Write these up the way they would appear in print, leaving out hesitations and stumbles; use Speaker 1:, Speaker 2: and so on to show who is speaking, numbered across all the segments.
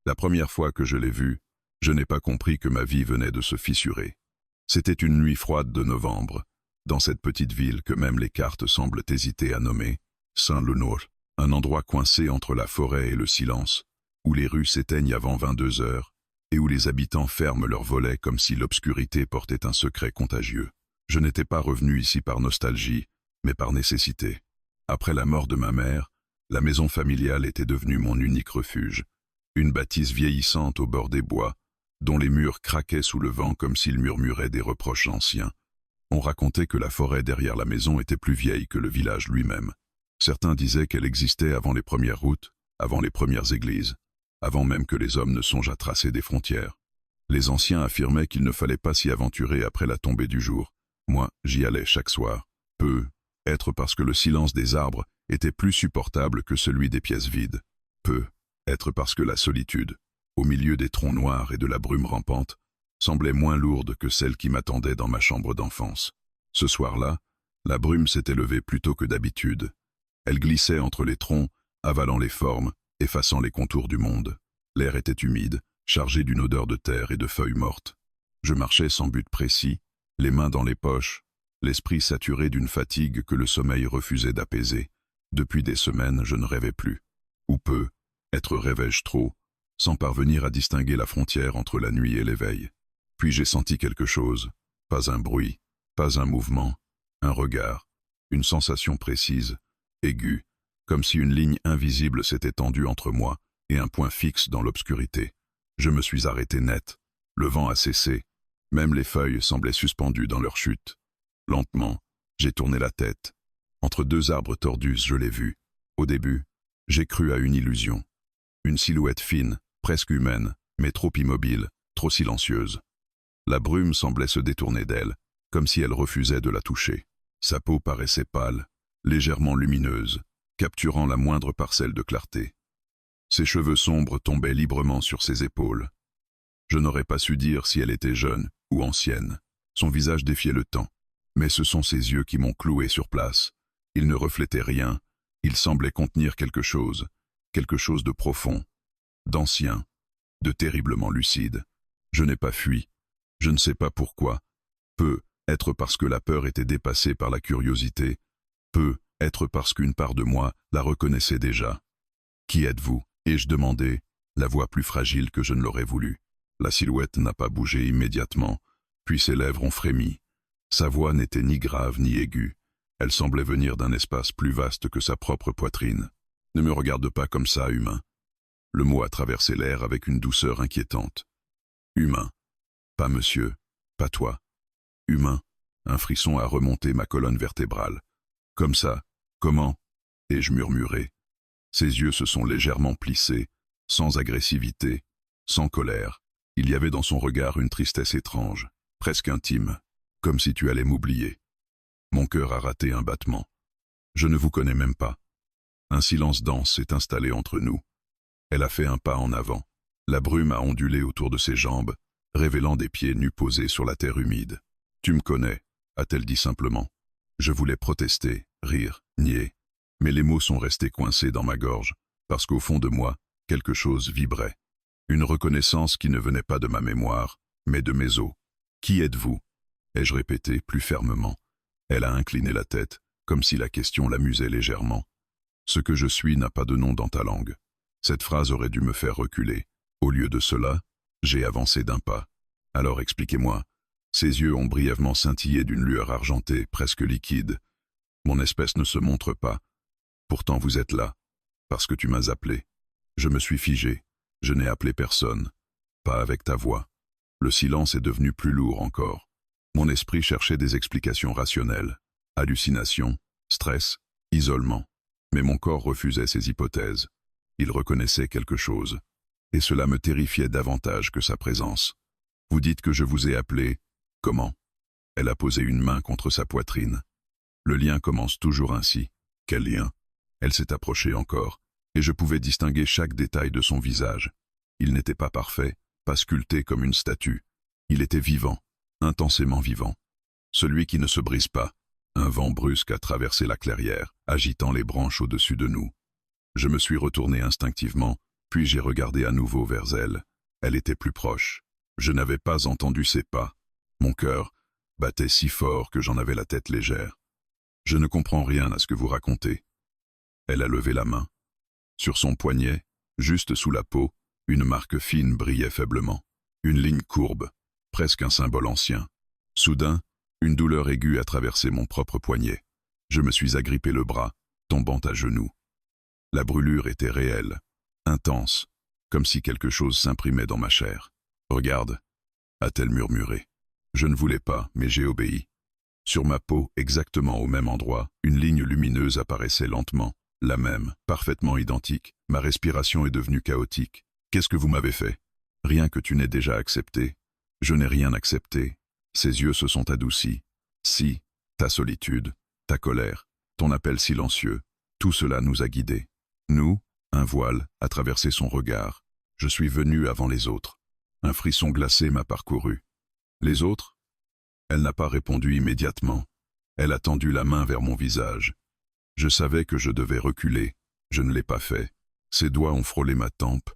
Speaker 1: La première fois que je l'ai vu, je n'ai pas compris que ma vie venait de se fissurer. C'était une nuit froide de novembre, dans cette petite ville que même les cartes semblent hésiter à nommer, Saint-Lenoir, un endroit coincé entre la forêt et le silence, où les rues s'éteignent avant 22 heures, et où les habitants ferment leurs volets comme si l'obscurité portait un secret contagieux. Je n'étais pas revenu ici par nostalgie, mais par nécessité. Après la mort de ma mère, la maison familiale était devenue mon unique refuge, une bâtisse vieillissante au bord des bois, dont les murs craquaient sous le vent comme s'ils murmuraient des reproches anciens. On racontait que la forêt derrière la maison était plus vieille que le village lui-même. Certains disaient qu'elle existait avant les premières routes, avant les premières églises, avant même que les hommes ne songent à tracer des frontières. Les anciens affirmaient qu'il ne fallait pas s'y aventurer après la tombée du jour. Moi, j'y allais chaque soir. Peut-être parce que le silence des arbres était plus supportable que celui des pièces vides. Peut-être parce que la solitude, au milieu des troncs noirs et de la brume rampante, semblait moins lourde que celle qui m'attendait dans ma chambre d'enfance. Ce soir-là, la brume s'était levée plus tôt que d'habitude. Elle glissait entre les troncs, avalant les formes, effaçant les contours du monde. L'air était humide, chargé d'une odeur de terre et de feuilles mortes. Je marchais sans but précis, les mains dans les poches, l'esprit saturé d'une fatigue que le sommeil refusait d'apaiser. Depuis des semaines, je ne rêvais plus. Ou peut-être rêvais-je trop, sans parvenir à distinguer la frontière entre la nuit et l'éveil. Puis j'ai senti quelque chose, pas un bruit, pas un mouvement, un regard, une sensation précise, aiguë, comme si une ligne invisible s'était tendue entre moi et un point fixe dans l'obscurité. Je me suis arrêté net, le vent a cessé, même les feuilles semblaient suspendues dans leur chute. Lentement, j'ai tourné la tête. Entre deux arbres tordus, je l'ai vu. Au début, j'ai cru à une illusion. Une silhouette fine, presque humaine, mais trop immobile, trop silencieuse. La brume semblait se détourner d'elle, comme si elle refusait de la toucher. Sa peau paraissait pâle, légèrement lumineuse, capturant la moindre parcelle de clarté. Ses cheveux sombres tombaient librement sur ses épaules. Je n'aurais pas su dire si elle était jeune ou ancienne. Son visage défiait le temps, mais ce sont ses yeux qui m'ont cloué sur place. Ils ne reflétaient rien, ils semblaient contenir quelque chose de profond, d'ancien, de terriblement lucide. Je n'ai pas fui, je ne sais pas pourquoi. Peut-être parce que la peur était dépassée par la curiosité, peut-être parce qu'une part de moi la reconnaissait déjà. Qui êtes-vous? Ai-je demandé, la voix plus fragile que je ne l'aurais voulu. La silhouette n'a pas bougé immédiatement, puis ses lèvres ont frémi. Sa voix n'était ni grave ni aiguë. Elle semblait venir d'un espace plus vaste que sa propre poitrine. Ne me regarde pas comme ça, humain. Le mot a traversé l'air avec une douceur inquiétante. Humain. Pas monsieur, pas toi. Humain. Un frisson a remonté ma colonne vertébrale. Comme ça, comment? Ai-je murmuré. Ses yeux se sont légèrement plissés, sans agressivité, sans colère. Il y avait dans son regard une tristesse étrange, presque intime, comme si tu allais m'oublier. Mon cœur a raté un battement. Je ne vous connais même pas. Un silence dense s'est installé entre nous. Elle a fait un pas en avant. La brume a ondulé autour de ses jambes, révélant des pieds nus posés sur la terre humide. Tu me connais, a-t-elle dit simplement. Je voulais protester, rire, nier. Mais les mots sont restés coincés dans ma gorge, parce qu'au fond de moi, quelque chose vibrait. Une reconnaissance qui ne venait pas de ma mémoire, mais de mes os. Qui êtes-vous? Ai-je répété plus fermement. Elle a incliné la tête, comme si la question l'amusait légèrement. Ce que je suis n'a pas de nom dans ta langue. Cette phrase aurait dû me faire reculer. Au lieu de cela, j'ai avancé d'un pas. Alors expliquez-moi. Ses yeux ont brièvement scintillé d'une lueur argentée, presque liquide. Mon espèce ne se montre pas. Pourtant vous êtes là, parce que tu m'as appelé. Je me suis figé. Je n'ai appelé personne. Pas avec ta voix. Le silence est devenu plus lourd encore. Mon esprit cherchait des explications rationnelles. Hallucination, stress, isolement. Mais mon corps refusait ces hypothèses. Il reconnaissait quelque chose. Et cela me terrifiait davantage que sa présence. Vous dites que je vous ai appelé. Comment? Elle a posé une main contre sa poitrine. Le lien commence toujours ainsi. Quel lien? Elle s'est approchée encore, et je pouvais distinguer chaque détail de son visage. Il n'était pas parfait, pas sculpté comme une statue. Il était vivant, intensément vivant. Celui qui ne se brise pas. Un vent brusque a traversé la clairière, agitant les branches au-dessus de nous. Je me suis retourné instinctivement, Puis j'ai regardé à nouveau vers elle. Elle était plus proche. Je n'avais pas entendu ses pas. Mon cœur battait si fort que j'en avais la tête légère. Je ne comprends rien à ce que vous racontez. Elle a levé la main. Sur son poignet, juste sous la peau, une marque fine brillait faiblement. Une ligne courbe, presque un symbole ancien. Soudain, une douleur aiguë a traversé mon propre poignet. Je me suis agrippé le bras, tombant à genoux. La brûlure était réelle, intense, comme si quelque chose s'imprimait dans ma chair. « Regarde » a-t-elle murmuré. Je ne voulais pas, mais j'ai obéi. Sur ma peau, exactement au même endroit, une ligne lumineuse apparaissait lentement, la même, parfaitement identique. Ma respiration est devenue chaotique. Qu'est-ce que vous m'avez fait? Rien que tu n'aies déjà accepté. Je n'ai rien accepté. Ses yeux se sont adoucis. Si, ta solitude, ta colère, ton appel silencieux, tout cela nous a guidés. Nous, un voile, a traversé son regard. Je suis venu avant les autres. Un frisson glacé m'a parcouru. Les autres? Elle n'a pas répondu immédiatement. Elle a tendu la main vers mon visage. Je savais que je devais reculer. Je ne l'ai pas fait. Ses doigts ont frôlé ma tempe,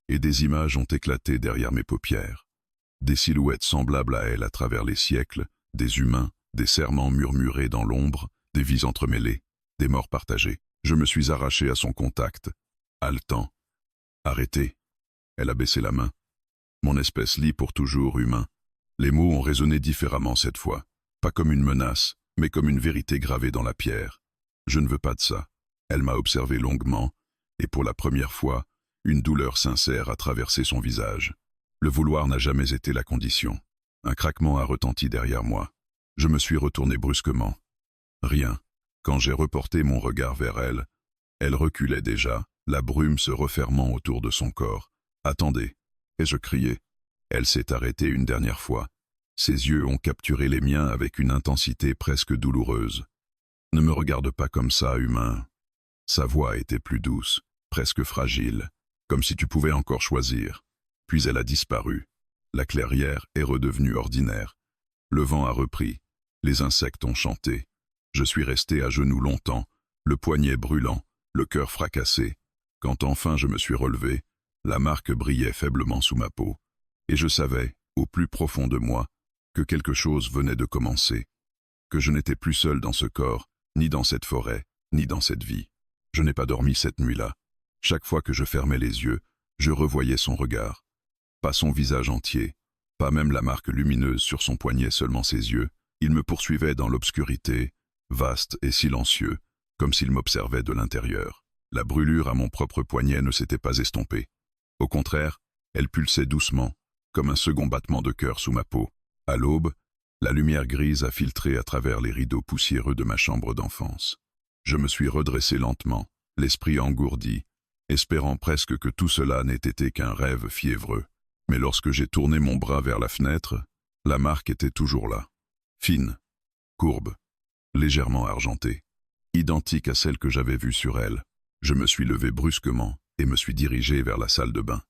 Speaker 1: et des images ont éclaté derrière mes paupières. Des silhouettes semblables à elle à travers les siècles, des humains, des serments murmurés dans l'ombre, des vies entremêlées, des morts partagées. Je me suis arraché à son contact, haletant. Arrêtez. Elle a baissé la main. Mon espèce lit pour toujours humain. Les mots ont résonné différemment cette fois, pas comme une menace, mais comme une vérité gravée dans la pierre. Je ne veux pas de ça. Elle m'a observé longuement, et pour la première fois, une douleur sincère a traversé son visage. Le vouloir n'a jamais été la condition. Un craquement a retenti derrière moi. Je me suis retourné brusquement. Rien. Quand j'ai reporté mon regard vers elle, elle reculait déjà, la brume se refermant autour de son corps. « Attendez !» Et je criai. Elle s'est arrêtée une dernière fois. Ses yeux ont capturé les miens avec une intensité presque douloureuse. « Ne me regarde pas comme ça, humain. » Sa voix était plus douce, presque fragile, comme si tu pouvais encore choisir. Puis elle a disparu. La clairière est redevenue ordinaire. Le vent a repris. Les insectes ont chanté. Je suis resté à genoux longtemps, le poignet brûlant, le cœur fracassé. Quand enfin je me suis relevé, la marque brillait faiblement sous ma peau. Et je savais, au plus profond de moi, que quelque chose venait de commencer. Que je n'étais plus seul dans ce corps, ni dans cette forêt, ni dans cette vie. Je n'ai pas dormi cette nuit-là. Chaque fois que je fermais les yeux, je revoyais son regard. Pas son visage entier, pas même la marque lumineuse sur son poignet, seulement ses yeux. Il me poursuivait dans l'obscurité, vaste et silencieux, comme s'il m'observait de l'intérieur. La brûlure à mon propre poignet ne s'était pas estompée. Au contraire, elle pulsait doucement, comme un second battement de cœur sous ma peau. À l'aube, la lumière grise a filtré à travers les rideaux poussiéreux de ma chambre d'enfance. Je me suis redressé lentement, l'esprit engourdi, espérant presque que tout cela n'ait été qu'un rêve fiévreux. Mais lorsque j'ai tourné mon bras vers la fenêtre, la marque était toujours là. Fine, courbe, légèrement argentée, identique à celle que j'avais vue sur elle. Je me suis levé brusquement et me suis dirigé vers la salle de bain.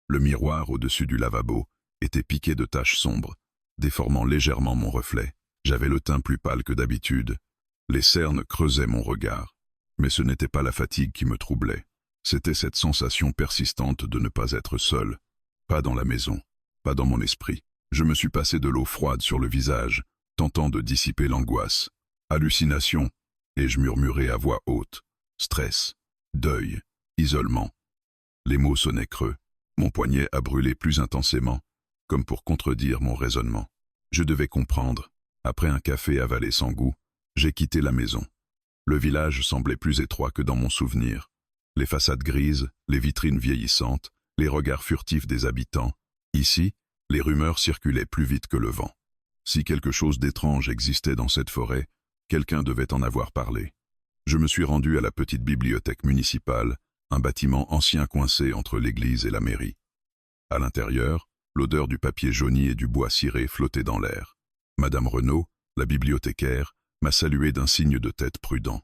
Speaker 1: Le miroir au-dessus du lavabo était piqué de taches sombres, déformant légèrement mon reflet. J'avais le teint plus pâle que d'habitude. Les cernes creusaient mon regard. Mais ce n'était pas la fatigue qui me troublait. C'était cette sensation persistante de ne pas être seul. Pas dans la maison, pas dans mon esprit. Je me suis passé de l'eau froide sur le visage, tentant de dissiper l'angoisse. Hallucination, et je murmurais à voix haute. Stress, deuil, isolement. Les mots sonnaient creux. Mon poignet a brûlé plus intensément, comme pour contredire mon raisonnement. Je devais comprendre. Après un café avalé sans goût, j'ai quitté la maison. Le village semblait plus étroit que dans mon souvenir. Les façades grises, les vitrines vieillissantes, les regards furtifs des habitants. Ici, les rumeurs circulaient plus vite que le vent. Si quelque chose d'étrange existait dans cette forêt, quelqu'un devait en avoir parlé. Je me suis rendu à la petite bibliothèque municipale, un bâtiment ancien coincé entre l'église et la mairie. À l'intérieur, l'odeur du papier jauni et du bois ciré flottait dans l'air. Madame Renaud, la bibliothécaire, m'a salué d'un signe de tête prudent.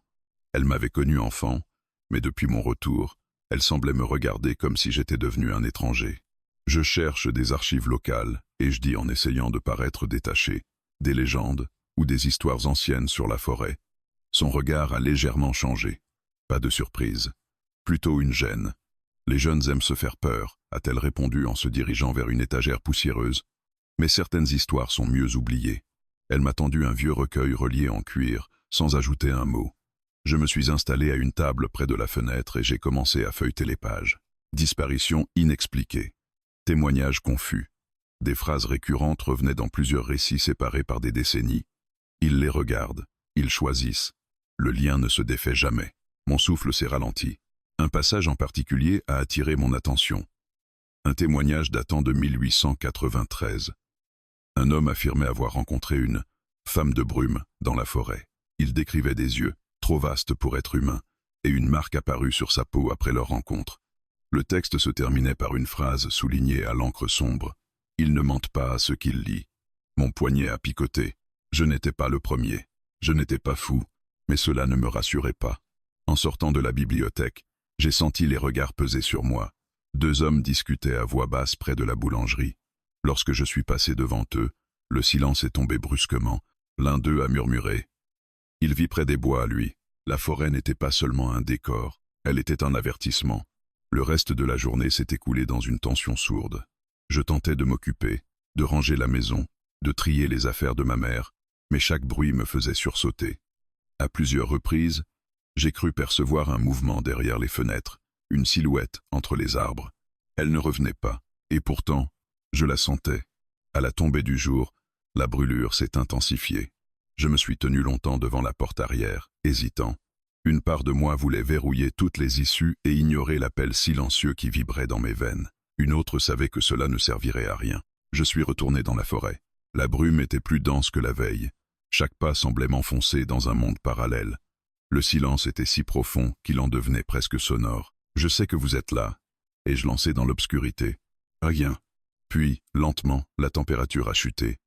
Speaker 1: Elle m'avait connu enfant, mais depuis mon retour, elle semblait me regarder comme si j'étais devenu un étranger. Je cherche des archives locales, ai-je dit en essayant de paraître détaché, des légendes ou des histoires anciennes sur la forêt. Son regard a légèrement changé. Pas de surprise, plutôt une gêne. Les jeunes aiment se faire peur, a-t-elle répondu en se dirigeant vers une étagère poussiéreuse. Mais certaines histoires sont mieux oubliées. Elle m'a tendu un vieux recueil relié en cuir, sans ajouter un mot. Je me suis installé à une table près de la fenêtre et j'ai commencé à feuilleter les pages. Disparition inexpliquée. Témoignages confus. Des phrases récurrentes revenaient dans plusieurs récits séparés par des décennies. Ils les regardent, ils choisissent. Le lien ne se défait jamais. Mon souffle s'est ralenti. Un passage en particulier a attiré mon attention. Un témoignage datant de 1893. Un homme affirmait avoir rencontré une femme de brume dans la forêt. Il décrivait des yeux, trop vastes pour être humains, et une marque apparue sur sa peau après leur rencontre. Le texte se terminait par une phrase soulignée à l'encre sombre. « Il ne mente pas à ce qu'il lit. » Mon poignet a picoté. Je n'étais pas le premier. Je n'étais pas fou, mais cela ne me rassurait pas. En sortant de la bibliothèque, j'ai senti les regards peser sur moi. Deux hommes discutaient à voix basse près de la boulangerie. Lorsque je suis passé devant eux, le silence est tombé brusquement. L'un d'eux a murmuré. Il vit près des bois, lui. La forêt n'était pas seulement un décor, elle était un avertissement. Le reste de la journée s'est écoulé dans une tension sourde. Je tentais de m'occuper, de ranger la maison, de trier les affaires de ma mère, mais chaque bruit me faisait sursauter. À plusieurs reprises, j'ai cru percevoir un mouvement derrière les fenêtres, une silhouette entre les arbres. Elle ne revenait pas, et pourtant, je la sentais. À la tombée du jour, la brûlure s'est intensifiée. Je me suis tenu longtemps devant la porte arrière, hésitant. Une part de moi voulait verrouiller toutes les issues et ignorer l'appel silencieux qui vibrait dans mes veines. Une autre savait que cela ne servirait à rien. Je suis retourné dans la forêt. La brume était plus dense que la veille. Chaque pas semblait m'enfoncer dans un monde parallèle. Le silence était si profond qu'il en devenait presque sonore. « Je sais que vous êtes là. » ai-je lancé dans l'obscurité. Rien. Puis, lentement, la température a chuté.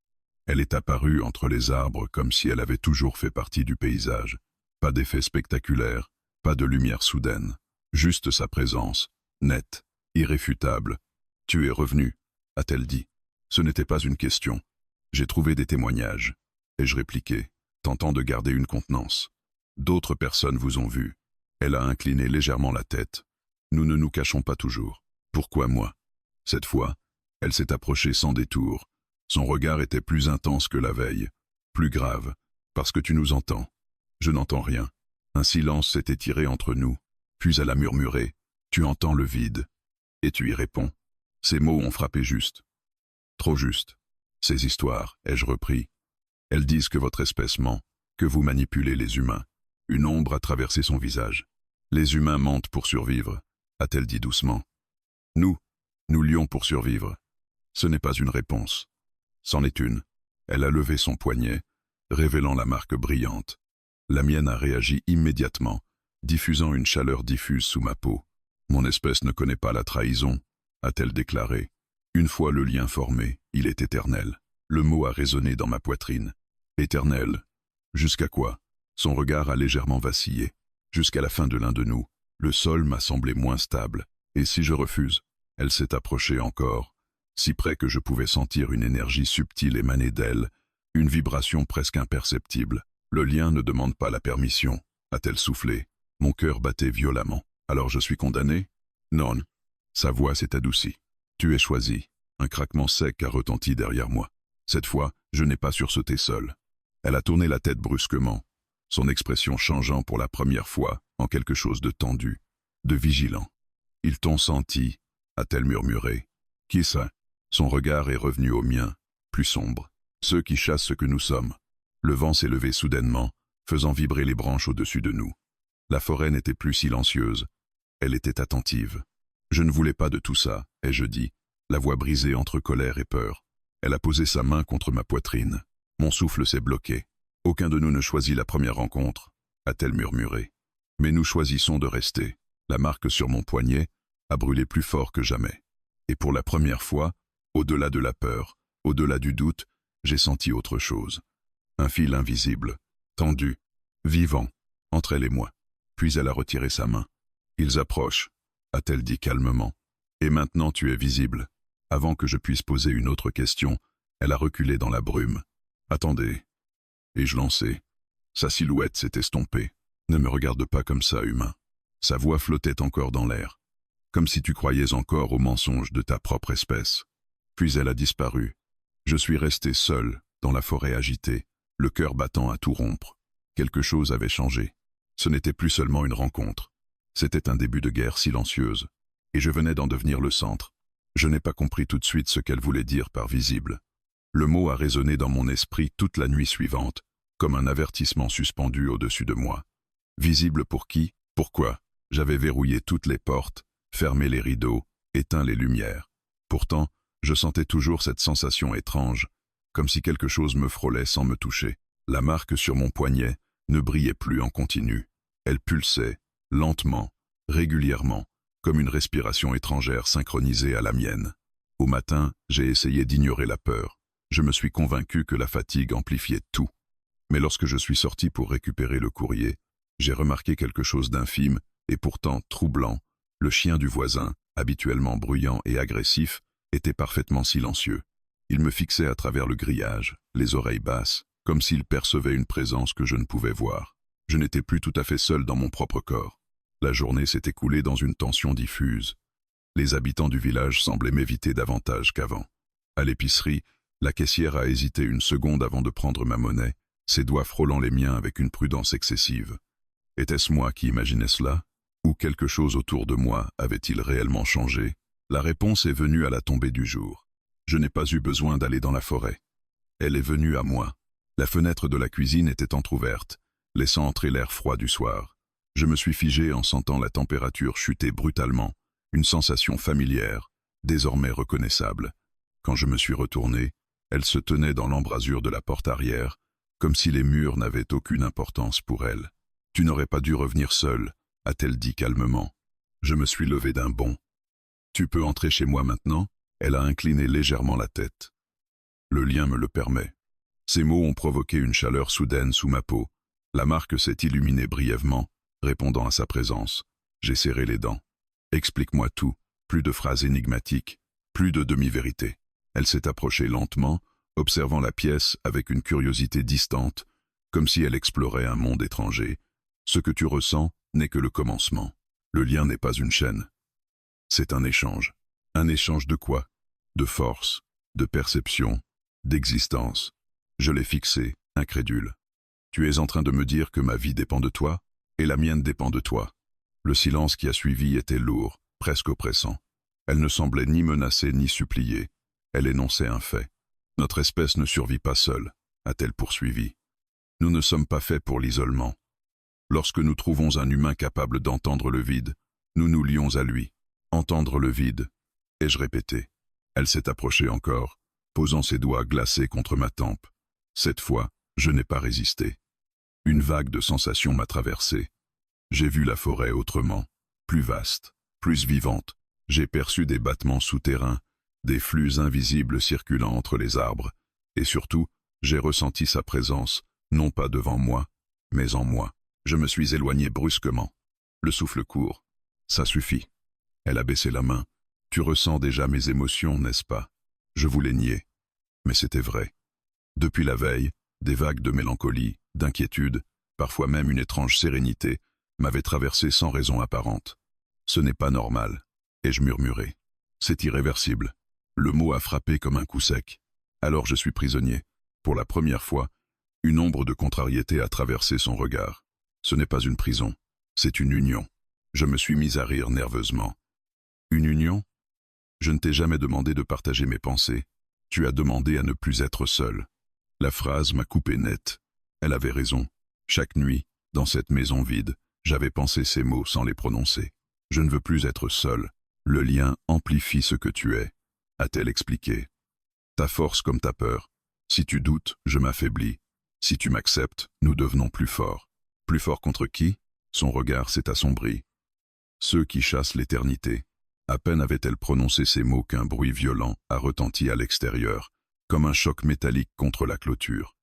Speaker 1: Elle est apparue entre les arbres comme si elle avait toujours fait partie du paysage. Pas d'effet spectaculaire, pas de lumière soudaine. Juste sa présence, nette, irréfutable. « Tu es revenu » a-t-elle dit. Ce n'était pas une question. J'ai trouvé des témoignages. Ai-je répliqué, tentant de garder une contenance. D'autres personnes vous ont vu. Elle a incliné légèrement la tête. Nous ne nous cachons pas toujours. Pourquoi moi? Cette fois, elle s'est approchée sans détour. Son regard était plus intense que la veille, plus grave, parce que tu nous entends. Je n'entends rien. Un silence s'est étiré entre nous, puis elle a murmuré. Tu entends le vide. Et tu y réponds. Ces mots ont frappé juste. Trop juste. Ces histoires, ai-je repris. Elles disent que votre espèce ment, que vous manipulez les humains. Une ombre a traversé son visage. Les humains mentent pour survivre, a-t-elle dit doucement. Nous lions pour survivre. Ce n'est pas une réponse. C'en est une. Elle a levé son poignet, révélant la marque brillante. La mienne a réagi immédiatement, diffusant une chaleur diffuse sous ma peau. Mon espèce ne connaît pas la trahison, a-t-elle déclaré. Une fois le lien formé, il est éternel. Le mot a résonné dans ma poitrine. Éternel. Jusqu'à quoi? Son regard a légèrement vacillé. Jusqu'à la fin de l'un de nous. Le sol m'a semblé moins stable. Et si je refuse? Elle s'est approchée encore, si près que je pouvais sentir une énergie subtile émaner d'elle, une vibration presque imperceptible. Le lien ne demande pas la permission, a-t-elle soufflé. Mon cœur battait violemment. Alors je suis condamné? Non. Sa voix s'est adoucie. Tu es choisi. Un craquement sec a retenti derrière moi. Cette fois, je n'ai pas sursauté seul. Elle a tourné la tête brusquement, son expression changeant pour la première fois en quelque chose de tendu, de vigilant. Ils t'ont senti, a-t-elle murmuré. Qui ça? Son regard est revenu au mien, plus sombre. Ceux qui chassent ce que nous sommes. Le vent s'est levé soudainement, faisant vibrer les branches au-dessus de nous. La forêt n'était plus silencieuse, elle était attentive. Je ne voulais pas de tout ça, ai-je dit, la voix brisée entre colère et peur. Elle a posé sa main contre ma poitrine. Mon souffle s'est bloqué. Aucun de nous ne choisit la première rencontre, a-t-elle murmuré. Mais nous choisissons de rester. La marque sur mon poignet a brûlé plus fort que jamais. Et pour la première fois, au-delà de la peur, au-delà du doute, j'ai senti autre chose. Un fil invisible, tendu, vivant, entre elle et moi. Puis elle a retiré sa main. Ils approchent, a-t-elle dit calmement. Et maintenant tu es visible. Avant que je puisse poser une autre question, elle a reculé dans la brume. Attendez. Ai-je lancé? Sa silhouette s'est estompée. Ne me regarde pas comme ça, humain. Sa voix flottait encore dans l'air. comme si tu croyais encore aux mensonges de ta propre espèce. Puis elle a disparu. Je suis resté seul, dans la forêt agitée, le cœur battant à tout rompre. Quelque chose avait changé. Ce n'était plus seulement une rencontre. C'était un début de guerre silencieuse. Et je venais d'en devenir le centre. Je n'ai pas compris tout de suite ce qu'elle voulait dire par visible. Le mot a résonné dans mon esprit toute la nuit suivante, comme un avertissement suspendu au-dessus de moi. Visible pour qui? Pourquoi? J'avais verrouillé toutes les portes, fermé les rideaux, éteint les lumières. Pourtant, je sentais toujours cette sensation étrange, comme si quelque chose me frôlait sans me toucher. La marque sur mon poignet ne brillait plus en continu. Elle pulsait, lentement, régulièrement, comme une respiration étrangère synchronisée à la mienne. Au matin, j'ai essayé d'ignorer la peur. Je me suis convaincu que la fatigue amplifiait tout. Mais lorsque je suis sorti pour récupérer le courrier, j'ai remarqué quelque chose d'infime et pourtant troublant. Le chien du voisin, habituellement bruyant et agressif, était parfaitement silencieux. Il me fixait à travers le grillage, les oreilles basses, comme s'il percevait une présence que je ne pouvais voir. Je n'étais plus tout à fait seul dans mon propre corps. La journée s'est écoulée dans une tension diffuse. Les habitants du village semblaient m'éviter davantage qu'avant. À l'épicerie, la caissière a hésité une seconde avant de prendre ma monnaie, ses doigts frôlant les miens avec une prudence excessive. Était-ce moi qui imaginais cela? Ou quelque chose autour de moi avait-il réellement changé? La réponse est venue à la tombée du jour. Je n'ai pas eu besoin d'aller dans la forêt. Elle est venue à moi. La fenêtre de la cuisine était entr'ouverte, laissant entrer l'air froid du soir. Je me suis figé en sentant la température chuter brutalement, une sensation familière, désormais reconnaissable. Quand je me suis retourné, elle se tenait dans l'embrasure de la porte arrière, comme si les murs n'avaient aucune importance pour elle. « Tu n'aurais pas dû revenir seule », a-t-elle dit calmement. Je me suis levé d'un bond. « Tu peux entrer chez moi maintenant ?» Elle a incliné légèrement la tête. Le lien me le permet. Ces mots ont provoqué une chaleur soudaine sous ma peau. La marque s'est illuminée brièvement, répondant à sa présence. J'ai serré les dents. « Explique-moi tout », plus de phrases énigmatiques, plus de demi-vérités. Elle s'est approchée lentement, observant la pièce avec une curiosité distante, comme si elle explorait un monde étranger. Ce que tu ressens n'est que le commencement. Le lien n'est pas une chaîne. C'est un échange. Un échange de quoi? De force, de perception, d'existence. Je l'ai fixé, incrédule. Tu es en train de me dire que ma vie dépend de toi, et la mienne dépend de toi. Le silence qui a suivi était lourd, presque oppressant. Elle ne semblait ni menacer ni supplier. Elle énonçait un fait. Notre espèce ne survit pas seule, a-t-elle poursuivi. Nous ne sommes pas faits pour l'isolement. Lorsque nous trouvons un humain capable d'entendre le vide, nous nous lions à lui. Entendre le vide, ai-je répété. Elle s'est approchée encore, posant ses doigts glacés contre ma tempe. Cette fois, je n'ai pas résisté. Une vague de sensations m'a traversé. J'ai vu la forêt autrement, plus vaste, plus vivante. J'ai perçu des battements souterrains, des flux invisibles circulant entre les arbres, et surtout, j'ai ressenti sa présence, non pas devant moi, mais en moi. Je me suis éloigné brusquement. Le souffle court. Ça suffit. Elle a baissé la main. Tu ressens déjà mes émotions, n'est-ce pas? Je voulais nier. Mais c'était vrai. Depuis la veille, des vagues de mélancolie, d'inquiétude, parfois même une étrange sérénité, m'avaient traversé sans raison apparente. Ce n'est pas normal. Ai-je murmuré. C'est irréversible. Le mot a frappé comme un coup sec. Alors je suis prisonnier. Pour la première fois, une ombre de contrariété a traversé son regard. Ce n'est pas une prison, c'est une union. Je me suis mis à rire nerveusement. Une union? Je ne t'ai jamais demandé de partager mes pensées. Tu as demandé à ne plus être seul. La phrase m'a coupé net. Elle avait raison. Chaque nuit, dans cette maison vide, j'avais pensé ces mots sans les prononcer. Je ne veux plus être seul. Le lien amplifie ce que tu es, a-t-elle expliqué. Ta force comme ta peur. Si tu doutes, je m'affaiblis. Si tu m'acceptes, nous devenons plus forts. Plus forts contre qui? Son regard s'est assombri. Ceux qui chassent l'éternité. À peine avait-elle prononcé ces mots qu'un bruit violent a retenti à l'extérieur, comme un choc métallique contre la clôture.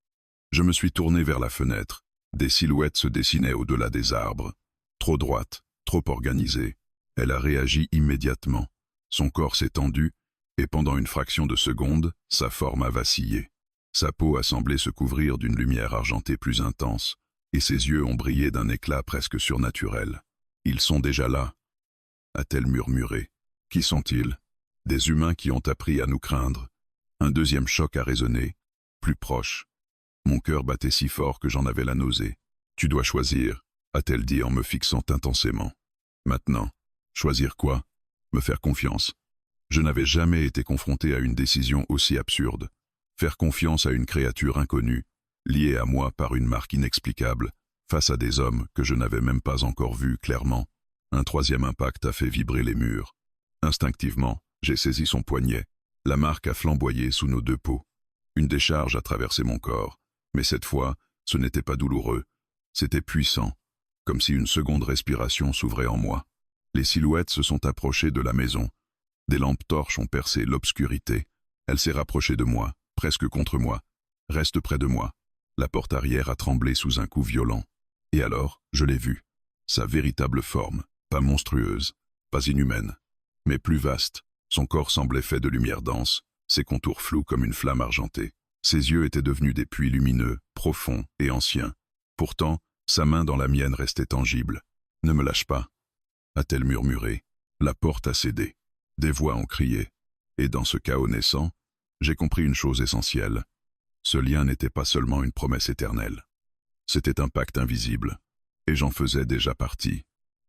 Speaker 1: Je me suis tourné vers la fenêtre. Des silhouettes se dessinaient au-delà des arbres. Trop droites, trop organisées. Elle a réagi immédiatement. Son corps s'est tendu, et pendant une fraction de seconde, sa forme a vacillé. Sa peau a semblé se couvrir d'une lumière argentée plus intense, et ses yeux ont brillé d'un éclat presque surnaturel. Ils sont déjà là. a-t-elle murmuré. Qui sont-ils? Des humains qui ont appris à nous craindre. Un deuxième choc a résonné, plus proche. Mon cœur battait si fort que j'en avais la nausée. Tu dois choisir, a-t-elle dit en me fixant intensément. Maintenant, choisir quoi? Me faire confiance. Je n'avais jamais été confronté à une décision aussi absurde. Faire confiance à une créature inconnue, liée à moi par une marque inexplicable, face à des hommes que je n'avais même pas encore vus clairement. Un troisième impact a fait vibrer les murs. Instinctivement, j'ai saisi son poignet. La marque a flamboyé sous nos deux peaux. Une décharge a traversé mon corps, mais cette fois, ce n'était pas douloureux. C'était puissant, comme si une seconde respiration s'ouvrait en moi. Les silhouettes se sont approchées de la maison. Des lampes torches ont percé l'obscurité. Elle s'est rapprochée de moi, presque contre moi. Reste près de moi. La porte arrière a tremblé sous un coup violent. Et alors, je l'ai vue. Sa véritable forme, pas monstrueuse, pas inhumaine, mais plus vaste. Son corps semblait fait de lumière dense, ses contours flous comme une flamme argentée. Ses yeux étaient devenus des puits lumineux, profonds et anciens. Pourtant, sa main dans la mienne restait tangible. « Ne me lâche pas », a-t-elle murmuré. La porte a cédé. Des voix ont crié. Et dans ce chaos naissant, j'ai compris une chose essentielle. Ce lien n'était pas seulement une promesse éternelle. C'était un pacte invisible. Et j'en faisais déjà partie.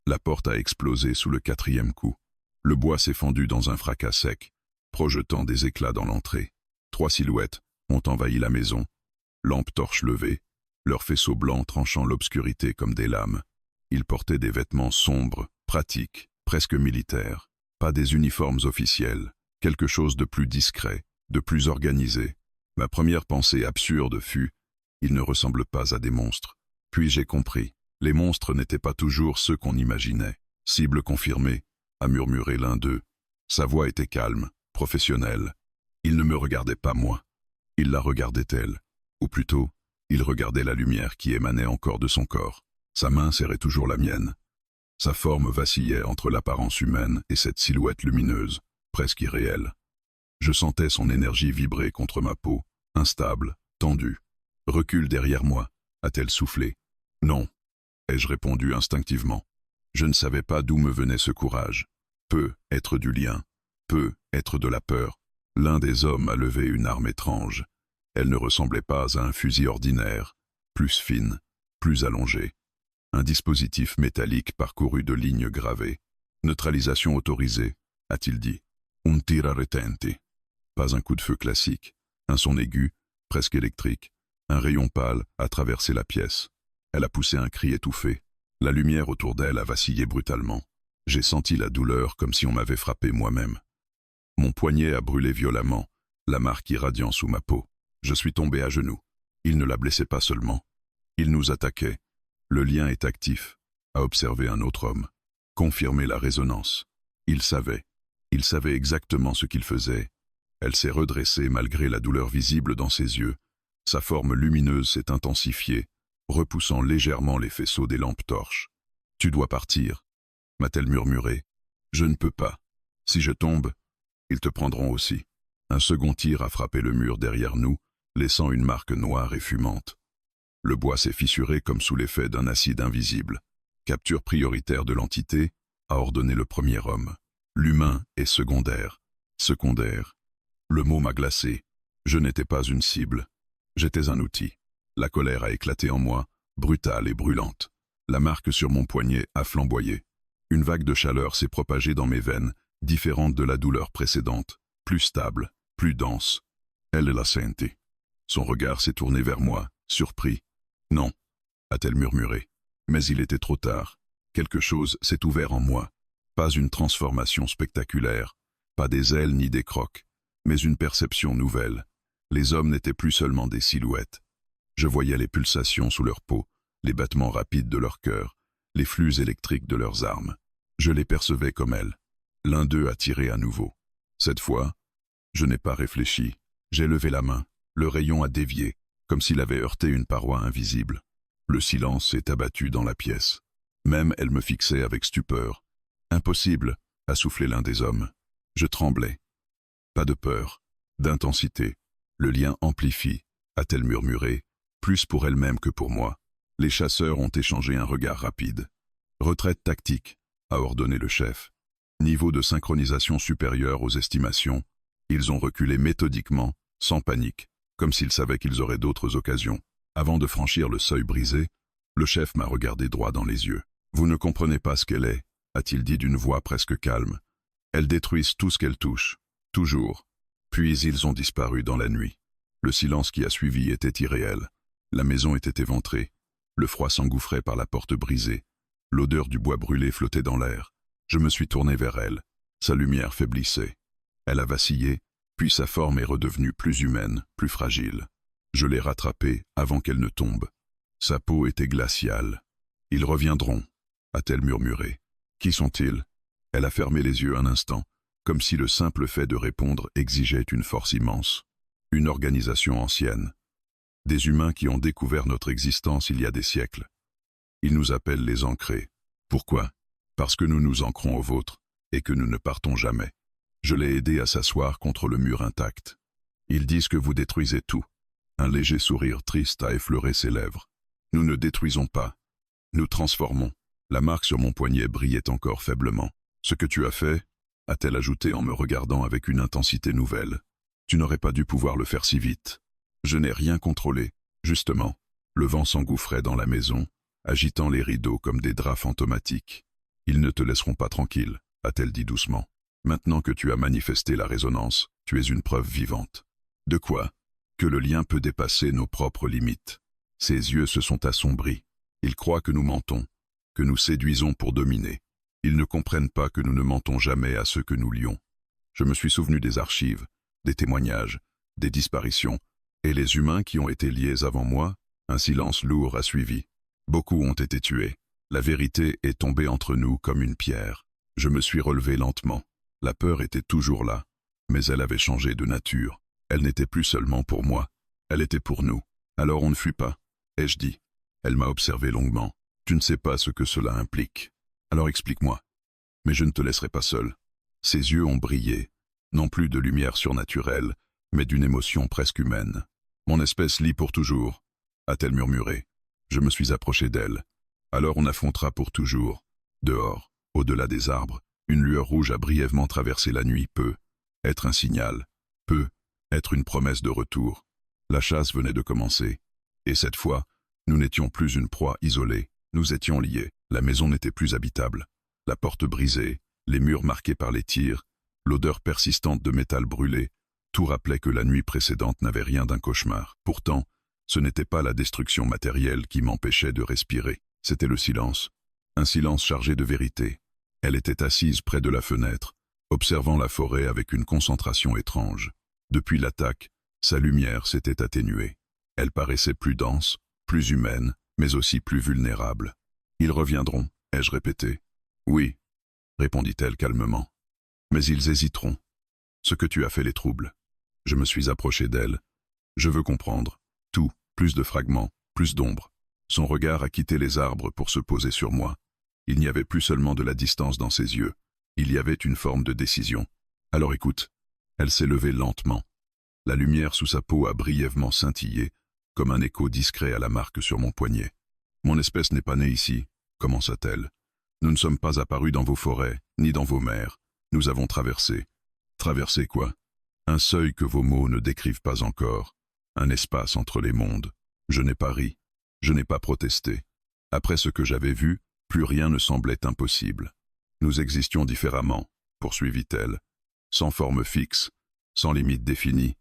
Speaker 1: La porte a explosé sous le quatrième coup. Le bois s'est fendu dans un fracas sec, projetant des éclats dans l'entrée. 3 silhouettes ont envahi la maison. Lampes torches levées, leurs faisceaux blancs tranchant l'obscurité comme des lames. Ils portaient des vêtements sombres, pratiques, presque militaires. Pas des uniformes officiels, quelque chose de plus discret, de plus organisé. Ma première pensée absurde fut « ils ne ressemblent pas à des monstres ». Puis j'ai compris, les monstres n'étaient pas toujours ceux qu'on imaginait. Cible confirmée, a murmuré l'un d'eux. Sa voix était calme, professionnelle. Il ne me regardait pas moi. Il la regardait elle. Ou plutôt, il regardait la lumière qui émanait encore de son corps. Sa main serrait toujours la mienne. Sa forme vacillait entre l'apparence humaine et cette silhouette lumineuse, presque irréelle. Je sentais son énergie vibrer contre ma peau, instable, tendue. « Recule derrière moi », a-t-elle soufflé. « Non », ai-je répondu instinctivement. Je ne savais pas d'où me venait ce courage. Peut être du lien, peut être de la peur. L'un des hommes a levé une arme étrange. Elle ne ressemblait pas à un fusil ordinaire, plus fine, plus allongée. Un dispositif métallique parcouru de lignes gravées. Neutralisation autorisée, a-t-il dit. Un tiro retente. Pas un coup de feu classique. Un son aigu, presque électrique. Un rayon pâle a traversé la pièce. Elle a poussé un cri étouffé. La lumière autour d'elle a vacillé brutalement. J'ai senti la douleur comme si on m'avait frappé moi-même. Mon poignet a brûlé violemment, la marque irradiant sous ma peau. Je suis tombé à genoux. Il ne la blessait pas seulement. Il nous attaquait. Le lien est actif, a observé un autre homme. Confirmer la résonance. Il savait exactement ce qu'il faisait. Elle s'est redressée malgré la douleur visible dans ses yeux. Sa forme lumineuse s'est intensifiée, repoussant légèrement les faisceaux des lampes torches. « Tu dois partir », m'a-t-elle murmuré. « Je ne peux pas. Si je tombe, ils te prendront aussi. » Un second tir a frappé le mur derrière nous, laissant une marque noire et fumante. Le bois s'est fissuré comme sous l'effet d'un acide invisible. Capture prioritaire de l'entité, a ordonné le premier homme. L'humain est secondaire. Secondaire. Le mot m'a glacé. Je n'étais pas une cible. J'étais un outil. La colère a éclaté en moi, brutale et brûlante. La marque sur mon poignet a flamboyé. Une vague de chaleur s'est propagée dans mes veines, différente de la douleur précédente, plus stable, plus dense. Elle l'a sentie. Son regard s'est tourné vers moi, surpris. « Non », a-t-elle murmuré. Mais il était trop tard. Quelque chose s'est ouvert en moi. Pas une transformation spectaculaire, pas des ailes ni des crocs, mais une perception nouvelle. Les hommes n'étaient plus seulement des silhouettes. Je voyais les pulsations sous leur peau, les battements rapides de leur cœur, les flux électriques de leurs armes. Je les percevais comme elles. L'un d'eux a tiré à nouveau. Cette fois, je n'ai pas réfléchi. J'ai levé la main. Le rayon a dévié, comme s'il avait heurté une paroi invisible. Le silence s'est abattu dans la pièce. Même elle me fixait avec stupeur. « Impossible », a soufflé l'un des hommes. Je tremblais. Pas de peur, d'intensité. Le lien amplifie, a-t-elle murmuré, plus pour elle-même que pour moi. Les chasseurs ont échangé un regard rapide. « Retraite tactique », a ordonné le chef. Niveau de synchronisation supérieur aux estimations, ils ont reculé méthodiquement, sans panique, comme s'ils savaient qu'ils auraient d'autres occasions. Avant de franchir le seuil brisé, le chef m'a regardé droit dans les yeux. « Vous ne comprenez pas ce qu'elle est », a-t-il dit d'une voix presque calme. « Elles détruisent tout ce qu'elles touchent, toujours. » Puis ils ont disparu dans la nuit. Le silence qui a suivi était irréel. La maison était éventrée. Le froid s'engouffrait par la porte brisée. L'odeur du bois brûlé flottait dans l'air. Je me suis tourné vers elle. Sa lumière faiblissait. Elle a vacillé, puis sa forme est redevenue plus humaine, plus fragile. Je l'ai rattrapée avant qu'elle ne tombe. Sa peau était glaciale. « Ils reviendront », a-t-elle murmuré. « Qui sont-ils » Elle a fermé les yeux un instant, comme si le simple fait de répondre exigeait une force immense. Une organisation ancienne. Des humains qui ont découvert notre existence il y a des siècles. Ils nous appellent les ancrés. Pourquoi ? Parce que nous nous ancrons au vôtre et que nous ne partons jamais. Je l'ai aidé à s'asseoir contre le mur intact. Ils disent que vous détruisez tout. Un léger sourire triste a effleuré ses lèvres. Nous ne détruisons pas. Nous transformons. La marque sur mon poignet brillait encore faiblement. Ce que tu as fait, a-t-elle ajouté en me regardant avec une intensité nouvelle. Tu n'aurais pas dû pouvoir le faire si vite. Je n'ai rien contrôlé. Justement, le vent s'engouffrait dans la maison, agitant les rideaux comme des draps fantomatiques. Ils ne te laisseront pas tranquille, a-t-elle dit doucement. Maintenant que tu as manifesté la résonance, tu es une preuve vivante. De quoi ? Que le lien peut dépasser nos propres limites. Ses yeux se sont assombris. Ils croient que nous mentons, que nous séduisons pour dominer. Ils ne comprennent pas que nous ne mentons jamais à ceux que nous lions. Je me suis souvenu des archives, des témoignages, des disparitions, et les humains qui ont été liés avant moi, un silence lourd a suivi. Beaucoup ont été tués. La vérité est tombée entre nous comme une pierre. Je me suis relevé lentement. La peur était toujours là, mais elle avait changé de nature. Elle n'était plus seulement pour moi, elle était pour nous. Alors on ne fuit pas, ai-je dit. Elle m'a observé longuement. Tu ne sais pas ce que cela implique. Alors explique-moi. Mais je ne te laisserai pas seul. Ses yeux ont brillé, non plus de lumière surnaturelle, mais d'une émotion presque humaine. Mon espèce lie pour toujours, a-t-elle murmuré. Je me suis approché d'elle. Alors on affrontera pour toujours. Dehors, au-delà des arbres, une lueur rouge a brièvement traversé la nuit. Peut être un signal, peut être une promesse de retour. La chasse venait de commencer. Et cette fois, nous n'étions plus une proie isolée. Nous étions liés. La maison n'était plus habitable. La porte brisée, les murs marqués par les tirs, l'odeur persistante de métal brûlé, tout rappelait que la nuit précédente n'avait rien d'un cauchemar. Pourtant, ce n'était pas la destruction matérielle qui m'empêchait de respirer. C'était le silence. Un silence chargé de vérité. Elle était assise près de la fenêtre, observant la forêt avec une concentration étrange. Depuis l'attaque, sa lumière s'était atténuée. Elle paraissait plus dense, plus humaine, mais aussi plus vulnérable. « Ils reviendront », ai-je répété. « Oui », répondit-elle calmement. « Mais ils hésiteront. Ce que tu as fait les trouble. » Je me suis approché d'elle. Je veux comprendre. Tout, plus de fragments, plus d'ombre. Son regard a quitté les arbres pour se poser sur moi. Il n'y avait plus seulement de la distance dans ses yeux. Il y avait une forme de décision. Alors écoute. Elle s'est levée lentement. La lumière sous sa peau a brièvement scintillé, comme un écho discret à la marque sur mon poignet. Mon espèce n'est pas née ici, commença-t-elle. Nous ne sommes pas apparus dans vos forêts, ni dans vos mers. Nous avons traversé. Traversé quoi? Un seuil que vos mots ne décrivent pas encore. Un espace entre les mondes. Je n'ai pas ri. Je n'ai pas protesté. Après ce que j'avais vu, plus rien ne semblait impossible. Nous existions différemment, poursuivit-elle, sans forme fixe, sans limite définie.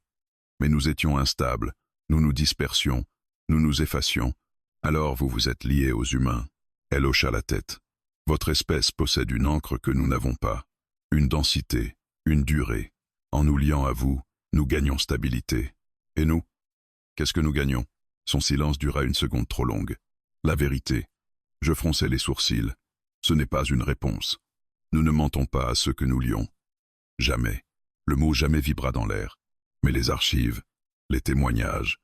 Speaker 1: Mais nous étions instables, nous nous dispersions, nous nous effacions. Alors vous vous êtes liés aux humains. Elle hocha la tête. Votre espèce possède une encre que nous n'avons pas, une densité, une durée. En nous liant à vous, nous gagnons stabilité. Et nous? Qu'est-ce que nous gagnons? Son silence dura une seconde trop longue. La vérité. Je fronçai les sourcils. Ce n'est pas une réponse. Nous ne mentons pas à ceux que nous lions. Jamais. Le mot jamais vibra dans l'air. Mais les archives, les témoignages.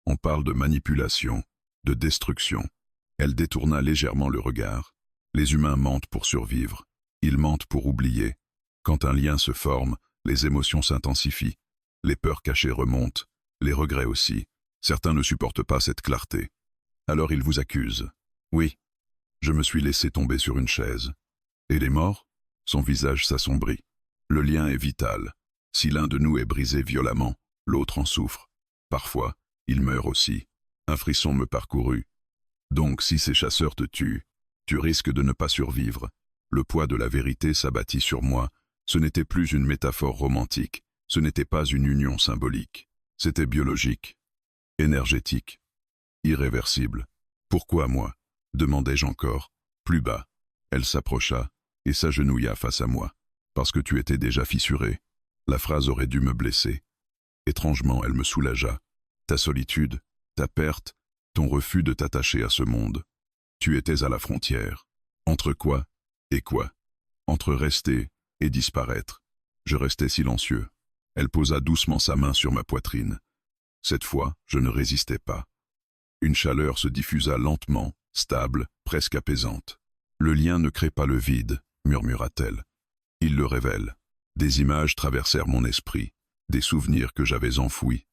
Speaker 1: On parle de manipulation, de destruction. Elle détourna légèrement le regard. Les humains mentent pour survivre. Ils mentent pour oublier. Quand un lien se forme, les émotions s'intensifient. Les peurs cachées remontent. Les regrets aussi. Certains ne supportent pas cette clarté. Alors ils vous accusent. Oui. Je me suis laissé tomber sur une chaise. Et les morts? Son visage s'assombrit. Le lien est vital. Si l'un de nous est brisé violemment, l'autre en souffre. Parfois, il meurt aussi. Un frisson me parcourut. Donc si ces chasseurs te tuent, tu risques de ne pas survivre. Le poids de la vérité s'abattit sur moi. Ce n'était plus une métaphore romantique. Ce n'était pas une union symbolique. C'était biologique, énergétique, irréversible. Pourquoi moi? Demandai-je encore. Plus bas. Elle s'approcha et s'agenouilla face à moi. Parce que tu étais déjà fissuré. La phrase aurait dû me blesser. Étrangement, elle me soulagea. Ta solitude, ta perte, ton refus de t'attacher à ce monde. Tu étais à la frontière. Entre quoi et quoi? Entre rester et disparaître. Je restais silencieux. Elle posa doucement sa main sur ma poitrine. Cette fois, je ne résistais pas. Une chaleur se diffusa lentement, stable, presque apaisante. Le lien ne crée pas le vide, murmura-t-elle. Il le révèle. Des images traversèrent mon esprit, des souvenirs que j'avais enfouis,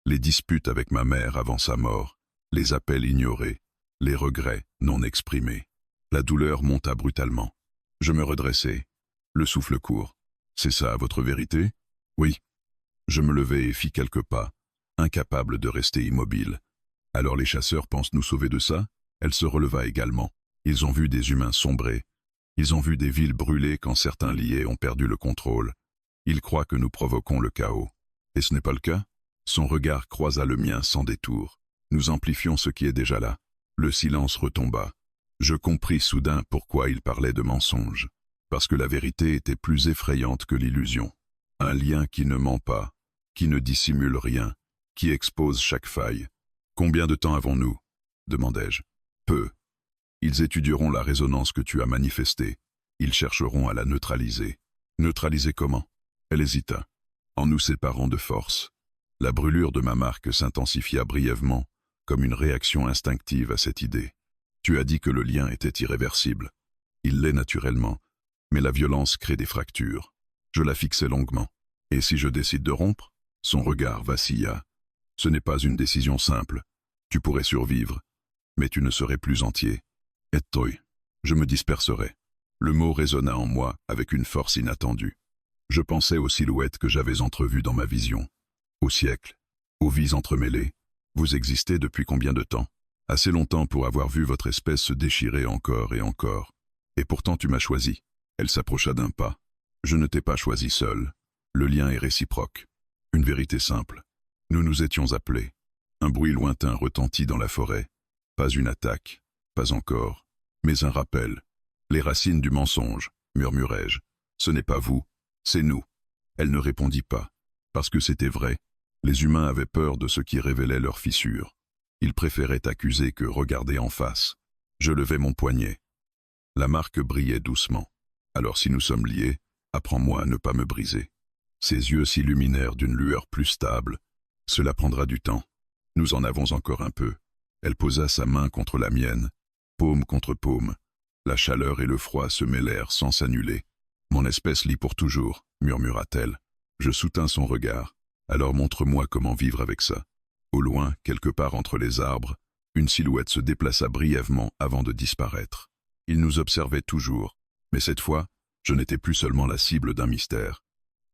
Speaker 1: les disputes avec ma mère avant sa mort, les appels ignorés, les regrets non exprimés. La douleur monta brutalement. Je me redressai, le souffle court. C'est ça votre vérité? Oui. Je me levai et fis quelques pas, incapable de rester immobile. Alors les chasseurs pensent nous sauver de ça? Elle se releva également. Ils ont vu des humains sombrer. Ils ont vu des villes brûler quand certains liés ont perdu le contrôle. Ils croient que nous provoquons le chaos. Et ce n'est pas le cas? Son regard croisa le mien sans détour. Nous amplifions ce qui est déjà là. Le silence retomba. Je compris soudain pourquoi il parlait de mensonges. Parce que la vérité était plus effrayante que l'illusion. Un lien qui ne ment pas, qui ne dissimule rien, qui expose chaque faille. Combien de temps avons-nous? Demandai-je. Peu. Ils étudieront la résonance que tu as manifestée. Ils chercheront à la neutraliser. Neutraliser comment? Elle hésita. En nous séparant de force. La brûlure de ma marque s'intensifia brièvement, comme une réaction instinctive à cette idée. Tu as dit que le lien était irréversible. Il l'est naturellement, mais la violence crée des fractures. Je la fixai longuement. Et si je décide de rompre? Son regard vacilla. Ce n'est pas une décision simple. Tu pourrais survivre, mais tu ne serais plus entier. Et toi, je me disperserais. Le mot résonna en moi avec une force inattendue. Je pensais aux silhouettes que j'avais entrevues dans ma vision. Aux siècles, aux vies entremêlées. Vous existez depuis combien de temps? Assez longtemps pour avoir vu votre espèce se déchirer encore et encore. Et pourtant tu m'as choisi. Elle s'approcha d'un pas. Je ne t'ai pas choisi seul. Le lien est réciproque. Une vérité simple. Nous nous étions appelés. Un bruit lointain retentit dans la forêt. Pas une attaque, pas encore, mais un rappel. Les racines du mensonge, murmurai-je. Ce n'est pas vous, c'est nous. Elle ne répondit pas, parce que c'était vrai. Les humains avaient peur de ce qui révélait leurs fissures. Ils préféraient accuser que regarder en face. Je levai mon poignet. La marque brillait doucement. Alors si nous sommes liés, apprends-moi à ne pas me briser. Ses yeux s'illuminèrent d'une lueur plus stable. Cela prendra du temps. Nous en avons encore un peu. Elle posa sa main contre la mienne, paume contre paume. La chaleur et le froid se mêlèrent sans s'annuler. Mon espèce lie pour toujours, murmura-t-elle. Je soutins son regard. Alors montre-moi comment vivre avec ça. Au loin, quelque part entre les arbres, une silhouette se déplaça brièvement avant de disparaître. Il nous observait toujours, mais cette fois, je n'étais plus seulement la cible d'un mystère.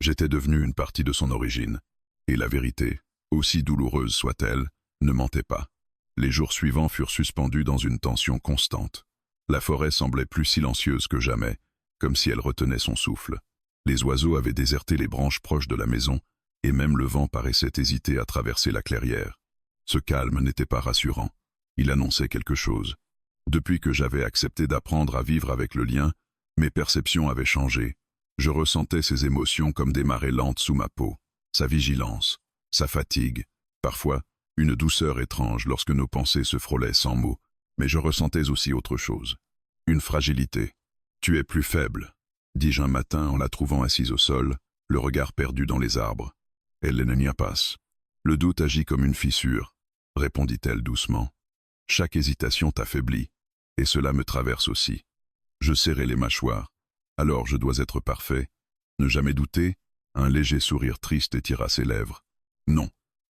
Speaker 1: J'étais devenu une partie de son origine. Et la vérité, aussi douloureuse soit-elle, ne mentait pas. Les jours suivants furent suspendus dans une tension constante. La forêt semblait plus silencieuse que jamais, comme si elle retenait son souffle. Les oiseaux avaient déserté les branches proches de la maison, et même le vent paraissait hésiter à traverser la clairière. Ce calme n'était pas rassurant. Il annonçait quelque chose. Depuis que j'avais accepté d'apprendre à vivre avec le lien, mes perceptions avaient changé. Je ressentais ses émotions comme des marées lentes sous ma peau, sa vigilance, sa fatigue, parfois une douceur étrange lorsque nos pensées se frôlaient sans mots, mais je ressentais aussi autre chose. Une fragilité. « Tu es plus faible », dis-je un matin en la trouvant assise au sol, le regard perdu dans les arbres. « Elle n'y a pas. » « Le doute agit comme une fissure, » répondit-elle doucement. « Chaque hésitation t'affaiblit, et cela me traverse aussi. » Je serrai les mâchoires. « Alors je dois être parfait, ne jamais douter ?» Un léger sourire triste étira ses lèvres. « Non,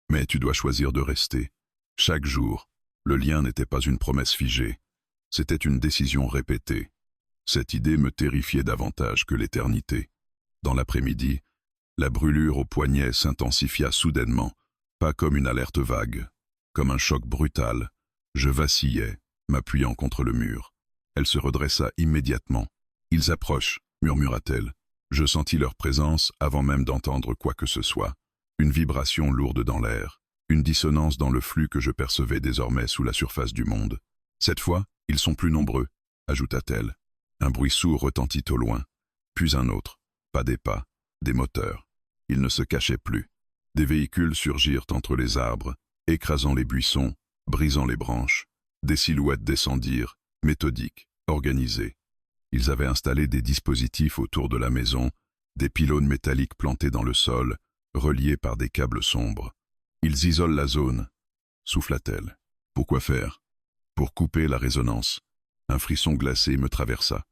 Speaker 1: mais tu dois choisir de rester. Chaque jour, le lien n'était pas une promesse figée, c'était une décision répétée. Cette idée me terrifiait davantage que l'éternité. Dans l'après-midi, la brûlure au poignet s'intensifia soudainement, pas comme une alerte vague, comme un choc brutal. Je vacillais, m'appuyant contre le mur. Elle se redressa immédiatement. « Ils approchent », murmura-t-elle. Je sentis leur présence avant même d'entendre quoi que ce soit. Une vibration lourde dans l'air, une dissonance dans le flux que je percevais désormais sous la surface du monde. « Cette fois, ils sont plus nombreux », ajouta-t-elle. Un bruit sourd retentit au loin, puis un autre, pas des pas, des moteurs. Ils ne se cachaient plus. Des véhicules surgirent entre les arbres, écrasant les buissons, brisant les branches. Des silhouettes descendirent, méthodiques, organisées. Ils avaient installé des dispositifs autour de la maison, des pylônes métalliques plantés dans le sol, reliés par des câbles sombres. Ils isolent la zone, souffla-t-elle. Pourquoi faire? Pour couper la résonance. Un frisson glacé me traversa.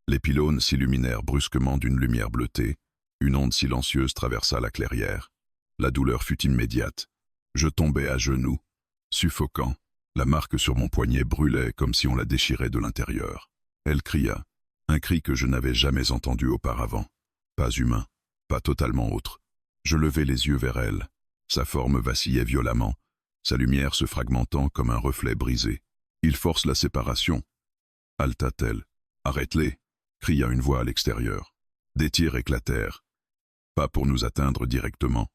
Speaker 1: Les pylônes s'illuminèrent brusquement d'une lumière bleutée. Une onde silencieuse traversa la clairière. La douleur fut immédiate. Je tombai à genoux, suffocant. La marque sur mon poignet brûlait comme si on la déchirait de l'intérieur. Elle cria, un cri que je n'avais jamais entendu auparavant. Pas humain, pas totalement autre. Je levai les yeux vers elle. Sa forme vacillait violemment, sa lumière se fragmentant comme un reflet brisé. « Il force la séparation », haleta-t-elle. « Arrête-les » cria une voix à l'extérieur. Des tirs éclatèrent. Pas pour nous atteindre directement,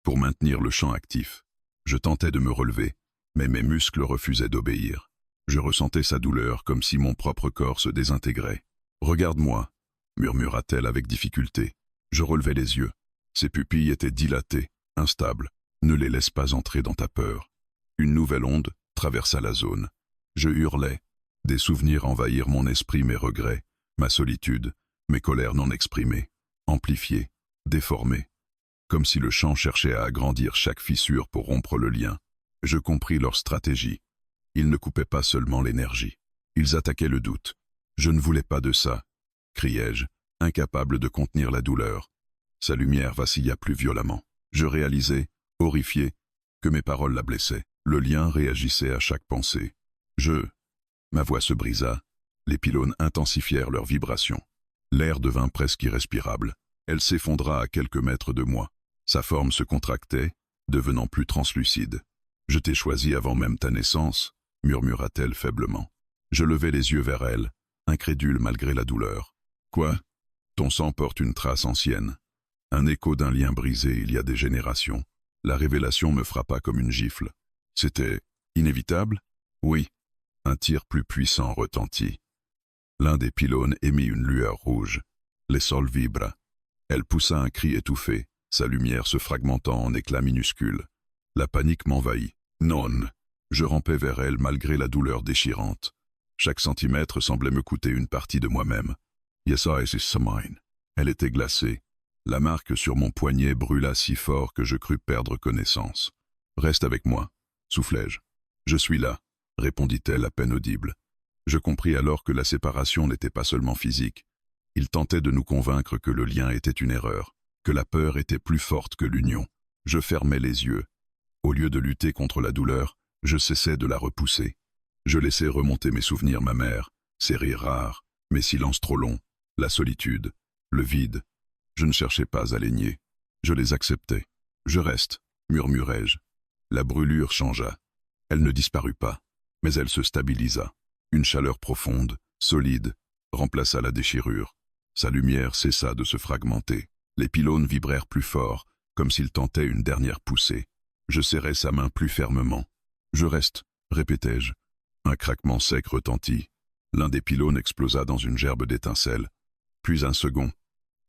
Speaker 1: pour maintenir le champ actif. Je tentais de me relever, mais mes muscles refusaient d'obéir. Je ressentais sa douleur comme si mon propre corps se désintégrait. « Regarde-moi » murmura-t-elle avec difficulté. Je relevai les yeux. Ses pupilles étaient dilatées, instables. Ne les laisse pas entrer dans ta peur. Une nouvelle onde traversa la zone. Je hurlai. Des souvenirs envahirent mon esprit, mes regrets, ma solitude, mes colères non exprimées, amplifiées, déformées. Comme si le champ cherchait à agrandir chaque fissure pour rompre le lien. Je compris leur stratégie. Ils ne coupaient pas seulement l'énergie. Ils attaquaient le doute. Je ne voulais pas de ça, criai-je, incapable de contenir la douleur. Sa lumière vacilla plus violemment. Je réalisai, horrifié, que mes paroles la blessaient. Le lien réagissait à chaque pensée. Ma voix se brisa. Les pylônes intensifièrent leurs vibrations. L'air devint presque irrespirable. Elle s'effondra à quelques mètres de moi. Sa forme se contractait, devenant plus translucide. « Je t'ai choisi avant même ta naissance », murmura-t-elle faiblement. Je levai les yeux vers elle, incrédule malgré la douleur. « Quoi? Ton sang porte une trace ancienne. Un écho d'un lien brisé il y a des générations. » La révélation me frappa comme une gifle. C'était inévitable? Oui. Un tir plus puissant retentit. L'un des pylônes émit une lueur rouge. Les sols vibrent. Elle poussa un cri étouffé, sa lumière se fragmentant en éclats minuscules. La panique m'envahit. Non. Je rampais vers elle malgré la douleur déchirante. Chaque centimètre semblait me coûter une partie de moi-même. Yes, I mine. Elle était glacée. La marque sur mon poignet brûla si fort que je crus perdre connaissance. « Reste avec moi », soufflai-je. « Je suis là », répondit-elle à peine audible. Je compris alors que la séparation n'était pas seulement physique. Il tentait de nous convaincre que le lien était une erreur, que la peur était plus forte que l'union. Je fermais les yeux. Au lieu de lutter contre la douleur, je cessais de la repousser. Je laissais remonter mes souvenirs, ma mère, ses rires rares, mes silences trop longs, la solitude, le vide. Je ne cherchais pas à les nier. Je les acceptais. « Je reste », murmurai-je. La brûlure changea. Elle ne disparut pas, mais elle se stabilisa. Une chaleur profonde, solide, remplaça la déchirure. Sa lumière cessa de se fragmenter. Les pylônes vibrèrent plus fort, comme s'ils tentaient une dernière poussée. Je serrai sa main plus fermement. « Je reste », répétai-je. Un craquement sec retentit. L'un des pylônes explosa dans une gerbe d'étincelles. Puis un second.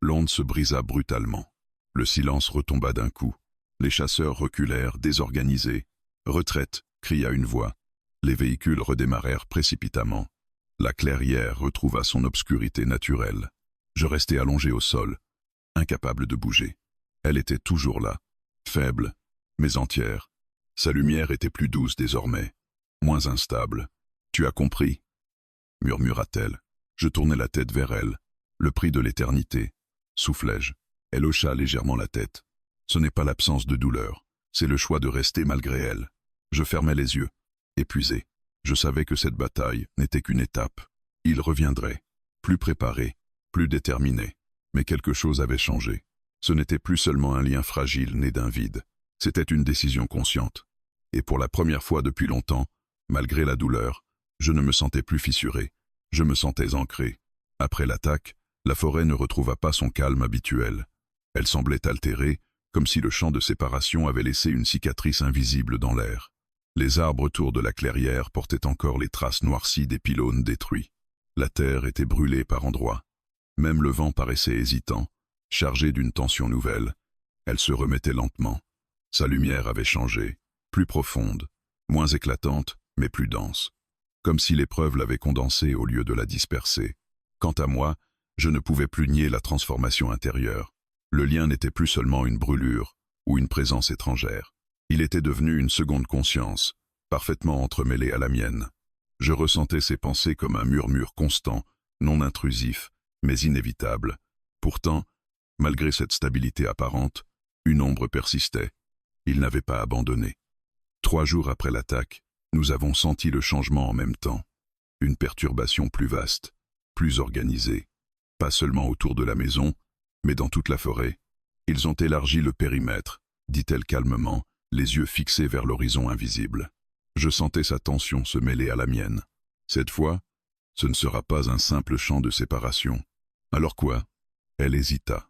Speaker 1: L'onde se brisa brutalement. Le silence retomba d'un coup. Les chasseurs reculèrent, désorganisés. « Retraite !» cria une voix. Les véhicules redémarrèrent précipitamment. La clairière retrouva son obscurité naturelle. Je restai allongé au sol, incapable de bouger. Elle était toujours là, faible, mais entière. Sa lumière était plus douce désormais, moins instable. « Tu as compris ?» murmura-t-elle. Je tournai la tête vers elle. « Le prix de l'éternité », soufflai-je. Elle hocha légèrement la tête. Ce n'est pas l'absence de douleur, c'est le choix de rester malgré elle. Je fermai les yeux, épuisé. Je savais que cette bataille n'était qu'une étape. Il reviendrait. plus préparé, plus déterminé. Mais quelque chose avait changé. Ce n'était plus seulement un lien fragile né d'un vide. C'était une décision consciente. Et pour la première fois depuis longtemps, malgré la douleur, je ne me sentais plus fissuré. Je me sentais ancré. Après l'attaque, la forêt ne retrouva pas son calme habituel. Elle semblait altérée, comme si le champ de séparation avait laissé une cicatrice invisible dans l'air. Les arbres autour de la clairière portaient encore les traces noircies des pylônes détruits. La terre était brûlée par endroits. Même le vent paraissait hésitant, chargé d'une tension nouvelle. Elle se remettait lentement. Sa lumière avait changé, plus profonde, moins éclatante, mais plus dense. Comme si l'épreuve l'avait condensée au lieu de la disperser. Quant à moi, je ne pouvais plus nier la transformation intérieure. Le lien n'était plus seulement une brûlure ou une présence étrangère. Il était devenu une seconde conscience, parfaitement entremêlée à la mienne. Je ressentais ses pensées comme un murmure constant, non intrusif, mais inévitable. Pourtant, malgré cette stabilité apparente, une ombre persistait. Il n'avait pas abandonné. 3 jours après l'attaque, nous avons senti le changement en même temps. Une perturbation plus vaste, plus organisée. Pas seulement autour de la maison, mais dans toute la forêt. Ils ont élargi le périmètre, dit-elle calmement, les yeux fixés vers l'horizon invisible. Je sentais sa tension se mêler à la mienne. Cette fois, ce ne sera pas un simple champ de séparation. Alors quoi? Elle hésita.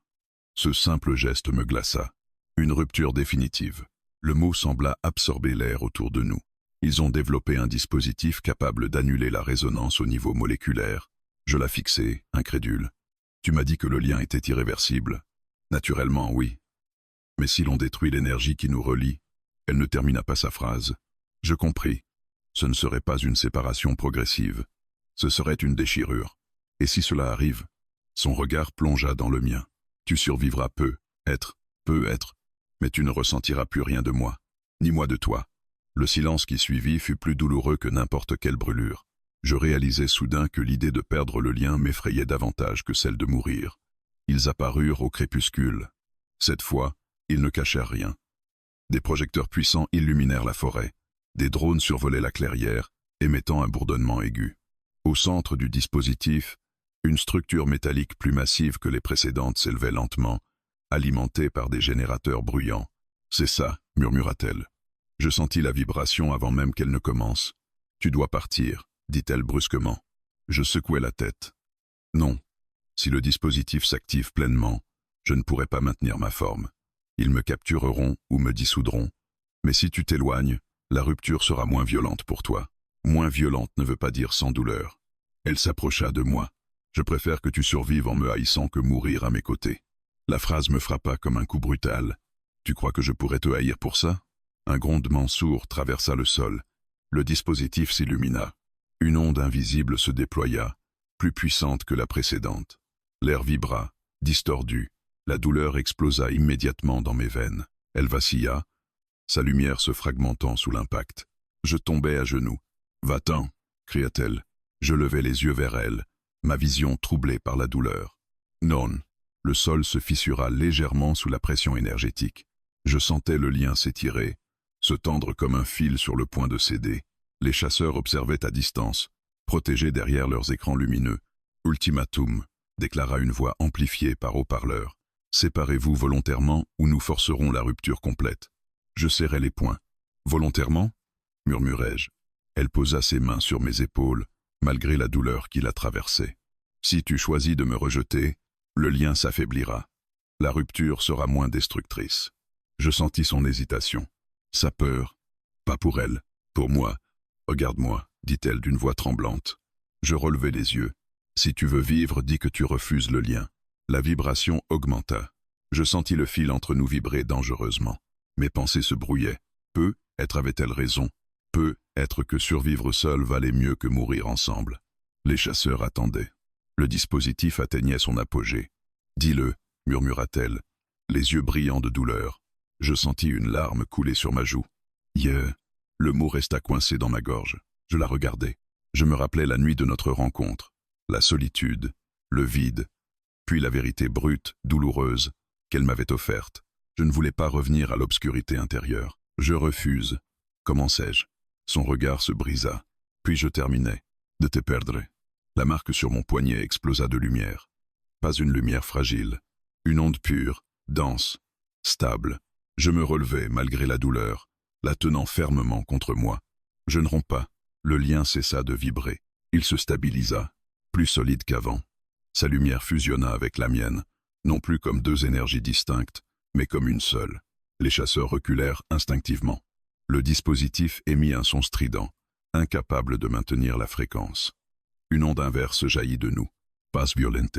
Speaker 1: Ce simple geste me glaça. Une rupture définitive. Le mot sembla absorber l'air autour de nous. Ils ont développé un dispositif capable d'annuler la résonance au niveau moléculaire. Je la fixai, incrédule. Tu m'as dit que le lien était irréversible. Naturellement, oui. Mais si l'on détruit l'énergie qui nous relie, elle ne termina pas sa phrase. Je compris. Ce ne serait pas une séparation progressive. Ce serait une déchirure. Et si cela arrive? Son regard plongea dans le mien. Tu survivras peu être, mais tu ne ressentiras plus rien de moi, ni moi de toi. Le silence qui suivit fut plus douloureux que n'importe quelle brûlure. Je réalisai soudain que l'idée de perdre le lien m'effrayait davantage que celle de mourir. Ils apparurent au crépuscule. Cette fois, ils ne cachèrent rien. Des projecteurs puissants illuminèrent la forêt. Des drones survolaient la clairière, émettant un bourdonnement aigu. Au centre du dispositif, une structure métallique plus massive que les précédentes s'élevait lentement, alimentée par des générateurs bruyants. « C'est ça », murmura-t-elle. Je sentis la vibration avant même qu'elle ne commence. « Tu dois partir », dit-elle brusquement. Je secouai la tête. Non. Si le dispositif s'active pleinement, je ne pourrai pas maintenir ma forme. Ils me captureront ou me dissoudront. Mais si tu t'éloignes, la rupture sera moins violente pour toi. Moins violente ne veut pas dire sans douleur. Elle s'approcha de moi. Je préfère que tu survives en me haïssant que mourir à mes côtés. La phrase me frappa comme un coup brutal. Tu crois que je pourrais te haïr pour ça? Un grondement sourd traversa le sol. Le dispositif s'illumina. Une onde invisible se déploya, plus puissante que la précédente. L'air vibra, distordu. La douleur explosa immédiatement dans mes veines. Elle vacilla, sa lumière se fragmentant sous l'impact. Je tombai à genoux. « Va-t'en » cria-t-elle. Je levai les yeux vers elle, ma vision troublée par la douleur. Non. Le sol se fissura légèrement sous la pression énergétique. Je sentais le lien s'étirer, se tendre comme un fil sur le point de céder. Les chasseurs observaient à distance, protégés derrière leurs écrans lumineux. « Ultimatum » déclara une voix amplifiée par haut-parleur. « Séparez-vous volontairement ou nous forcerons la rupture complète. » Je serrai les poings. « Volontairement » murmurai-je. Elle posa ses mains sur mes épaules, malgré la douleur qui la traversait. « Si tu choisis de me rejeter, le lien s'affaiblira. La rupture sera moins destructrice. » Je sentis son hésitation. Sa peur. Pas pour elle, pour moi. « Regarde-moi, dit-elle d'une voix tremblante. Je relevai les yeux. « Si tu veux vivre, dis que tu refuses le lien. » La vibration augmenta. Je sentis le fil entre nous vibrer dangereusement. Mes pensées se brouillaient. Peut-être avait-elle raison. Peut-être que survivre seul valait mieux que mourir ensemble. Les chasseurs attendaient. Le dispositif atteignait son apogée. « Dis-le » murmura-t-elle, les yeux brillants de douleur. Je sentis une larme couler sur ma joue. « Yeah » Le mot resta coincé dans ma gorge. Je la regardais. Je me rappelais la nuit de notre rencontre, la solitude, le vide, puis la vérité brute, douloureuse, qu'elle m'avait offerte. Je ne voulais pas revenir à l'obscurité intérieure. « Je refuse » commençai-je. Son regard se brisa. Puis je terminai. « De te perdre. La marque sur mon poignet explosa de lumière. Pas une lumière fragile. Une onde pure, dense, stable. Je me relevai malgré la douleur, la tenant fermement contre moi. Je ne romps pas. Le lien cessa de vibrer. Il se stabilisa, plus solide qu'avant. Sa lumière fusionna avec la mienne, non plus comme deux énergies distinctes, mais comme une seule. Les chasseurs reculèrent instinctivement. Le dispositif émit un son strident, incapable de maintenir la fréquence. Une onde inverse jaillit de nous, pas violente,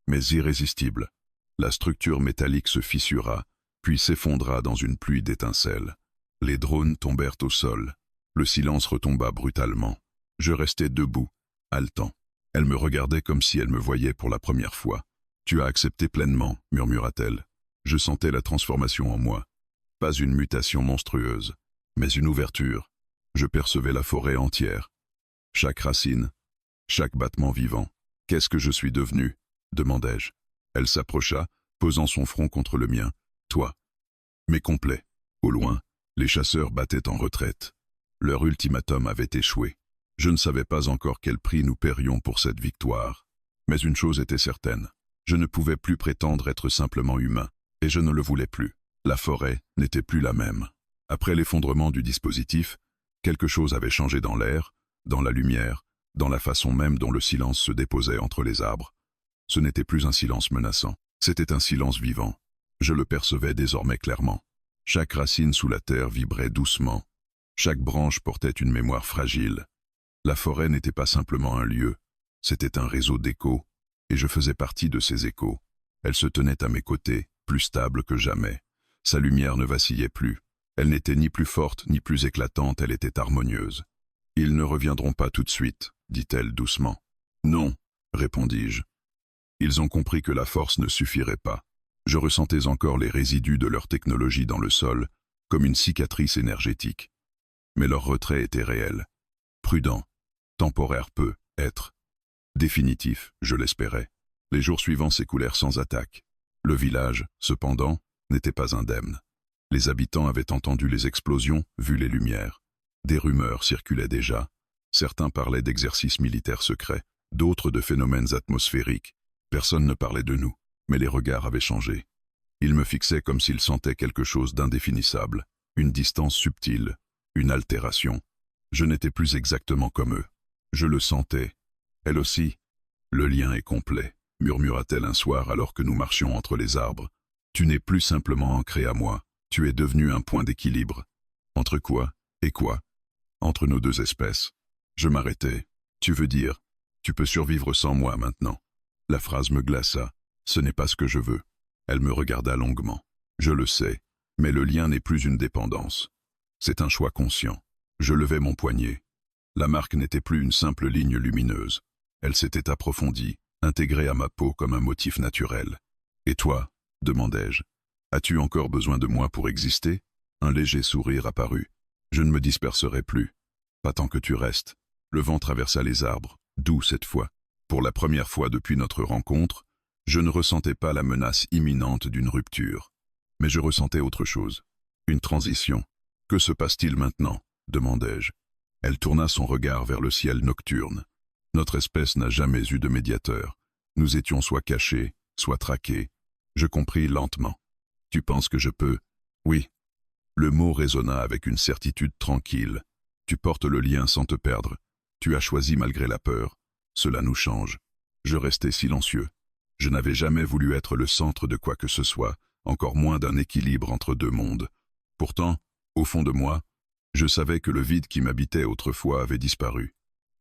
Speaker 1: mais irrésistible. La structure métallique se fissura, puis s'effondra dans une pluie d'étincelles. Les drones tombèrent au sol. Le silence retomba brutalement. Je restai debout, haletant. Elle me regardait comme si elle me voyait pour la première fois. « Tu as accepté pleinement », murmura-t-elle. Je sentais la transformation en moi. Pas une mutation monstrueuse, mais une ouverture. Je percevais la forêt entière. Chaque racine, chaque battement vivant. « Qu'est-ce que je suis devenu ?» demandai-je. Elle s'approcha, posant son front contre le mien. « Toi. » Mais complet. Au loin, les chasseurs battaient en retraite. Leur ultimatum avait échoué. Je ne savais pas encore quel prix nous paierions pour cette victoire. Mais une chose était certaine. Je ne pouvais plus prétendre être simplement humain, et je ne le voulais plus. La forêt n'était plus la même. Après l'effondrement du dispositif, quelque chose avait changé dans l'air, dans la lumière, dans la façon même dont le silence se déposait entre les arbres. Ce n'était plus un silence menaçant, c'était un silence vivant. Je le percevais désormais clairement. Chaque racine sous la terre vibrait doucement. Chaque branche portait une mémoire fragile. La forêt n'était pas simplement un lieu, c'était un réseau d'échos, et je faisais partie de ces échos. Elle se tenait à mes côtés, plus stable que jamais. Sa lumière ne vacillait plus. Elle n'était ni plus forte ni plus éclatante, elle était harmonieuse. « Ils ne reviendront pas tout de suite », dit-elle doucement. « Non », répondis-je. Ils ont compris que la force ne suffirait pas. Je ressentais encore les résidus de leur technologie dans le sol, comme une cicatrice énergétique. Mais leur retrait était réel. Prudent, temporaire peut-être. Définitif, je l'espérais. Les jours suivants s'écoulèrent sans attaque. Le village, cependant, n'était pas indemne. Les habitants avaient entendu les explosions, vu les lumières. Des rumeurs circulaient déjà. Certains parlaient d'exercices militaires secrets, d'autres de phénomènes atmosphériques. Personne ne parlait de nous, mais les regards avaient changé. Ils me fixaient comme s'ils sentaient quelque chose d'indéfinissable, une distance subtile, une altération. Je n'étais plus exactement comme eux. Je le sentais. Elle aussi. « Le lien est complet », murmura-t-elle un soir alors que nous marchions entre les arbres. « Tu n'es plus simplement ancré à moi, tu es devenu un point d'équilibre. » Entre quoi et quoi? Entre nos deux espèces. Je m'arrêtai. « Tu veux dire, tu peux survivre sans moi maintenant ?» La phrase me glaça. « Ce n'est pas ce que je veux. » Elle me regarda longuement. « Je le sais, mais le lien n'est plus une dépendance. C'est un choix conscient. » Je levai mon poignet. La marque n'était plus une simple ligne lumineuse. Elle s'était approfondie, intégrée à ma peau comme un motif naturel. « Et toi ?» demandai-je. « As-tu encore besoin de moi pour exister ?» Un léger sourire apparut. « Je ne me disperserai plus. Pas tant que tu restes. » Le vent traversa les arbres, doux cette fois. Pour la première fois depuis notre rencontre, je ne ressentais pas la menace imminente d'une rupture. Mais je ressentais autre chose. Une transition. « Que se passe-t-il maintenant ?» demandai-je. Elle tourna son regard vers le ciel nocturne. Notre espèce n'a jamais eu de médiateur. Nous étions soit cachés, soit traqués. Je compris lentement. « Tu penses que je peux ?»« Oui. » Le mot résonna avec une certitude tranquille. « Tu portes le lien sans te perdre. Tu as choisi malgré la peur. Cela nous change. » Je restai silencieux. Je n'avais jamais voulu être le centre de quoi que ce soit, encore moins d'un équilibre entre deux mondes. Pourtant, au fond de moi, je savais que le vide qui m'habitait autrefois avait disparu.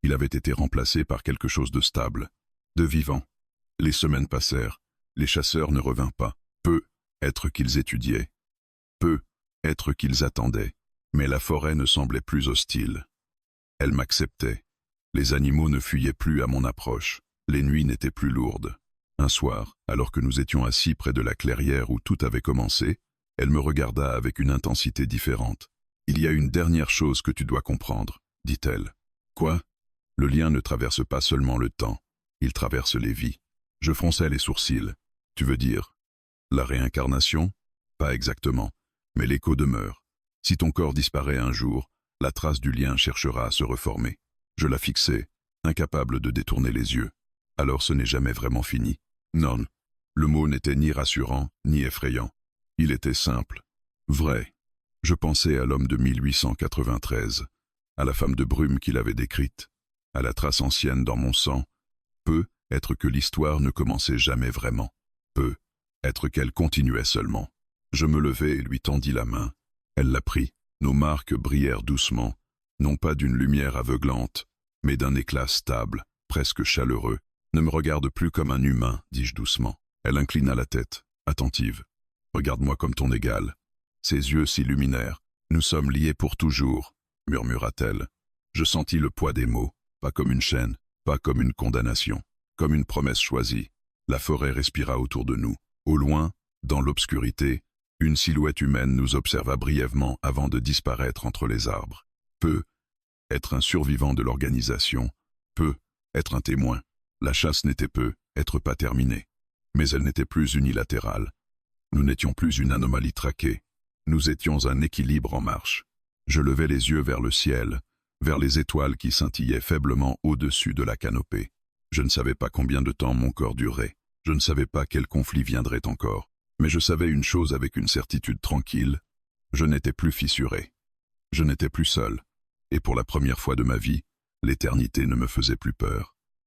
Speaker 1: Il avait été remplacé par quelque chose de stable, de vivant. Les semaines passèrent, les chasseurs ne revinrent pas. Peut-être qu'ils étudiaient, peut-être qu'ils attendaient, mais la forêt ne semblait plus hostile. Elle m'acceptait. Les animaux ne fuyaient plus à mon approche, les nuits n'étaient plus lourdes. Un soir, alors que nous étions assis près de la clairière où tout avait commencé, elle me regarda avec une intensité différente. « Il y a une dernière chose que tu dois comprendre, » dit-elle. « Quoi ?» Le lien ne traverse pas seulement le temps, il traverse les vies. Je fronçai les sourcils. « Tu veux dire la réincarnation ?» Pas exactement, mais l'écho demeure. Si ton corps disparaît un jour, la trace du lien cherchera à se reformer. Je la fixai. incapable de détourner les yeux. Alors ce n'est jamais vraiment fini. Non. Le mot n'était ni rassurant, ni effrayant. Il était simple. Vrai. Je pensais à l'homme de 1893, à la femme de brume qu'il avait décrite, à la trace ancienne dans mon sang. Peut être que l'histoire ne commençait jamais vraiment. Peut être qu'elle continuait seulement. Je me levai et lui tendis la main. Elle la prit. Nos marques brillèrent doucement, non pas d'une lumière aveuglante, mais d'un éclat stable, presque chaleureux. Ne me regarde plus comme un humain, dis-je doucement. Elle inclina la tête, attentive. Regarde-moi comme ton égal. Ses yeux s'illuminèrent. Nous sommes liés pour toujours, murmura-t-elle. Je sentis le poids des mots, pas comme une chaîne, pas comme une condamnation, comme une promesse choisie. La forêt respira autour de nous. Au loin, dans l'obscurité, une silhouette humaine nous observa brièvement avant de disparaître entre les arbres. Peut être un survivant de l'organisation, peut être un témoin. La chasse n'était peut être pas terminée. Mais elle n'était plus unilatérale. Nous n'étions plus une anomalie traquée. Nous étions un équilibre en marche. Je levai les yeux vers le ciel, vers les étoiles qui scintillaient faiblement au-dessus de la canopée. Je ne savais pas combien de temps mon corps durerait. Je ne savais pas quel conflit viendrait encore. Mais je savais une chose avec une certitude tranquille. Je n'étais plus fissuré. Je n'étais plus seul. Et pour la première fois de ma vie, l'éternité ne me faisait plus peur.